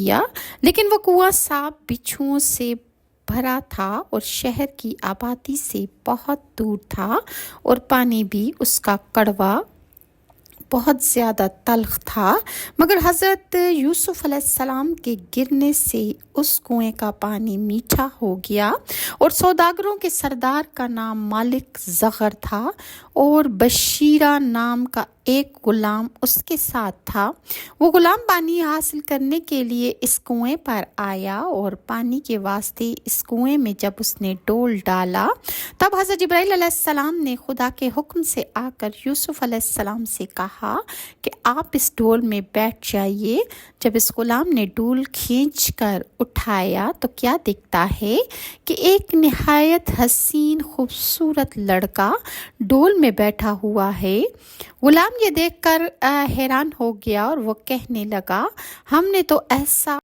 किया, लेकिन वो कुआं सांप बिच्छुओं से भरा था और शहर की आबादी से बहुत दूर था, और पानी भी उसका कड़वा बहुत ज़्यादा तल्ख था। मगर हज़रत यूसुफ़ अलैहिस्सलाम के गिरने से उस कुएं का पानी मीठा हो गया, और सौदागरों के सरदार का नाम मालिक ज़ग़र था, और बशीरा नाम का एक गुलाम उसके साथ था। वो गुलाम पानी हासिल करने के लिए इस कुएं पर आया, और पानी के वास्ते इस कुएं में जब उसने डोल डाला, तब हज़रत जिब्राइल अलैहिस्सलाम ने खुदा के हुक्म से आकर यूसुफ़ अलैहिस्सलाम से कहा कि आप इस डोल में बैठ जाइए। जब इस गुलाम ने डोल खींच कर उठाया तो क्या दिखता है कि एक निहायत हसीन खूबसूरत लड़का डोल में बैठा हुआ है। गुलाम ये देखकर हैरान हो गया, और वो कहने लगा, हमने तो ऐसा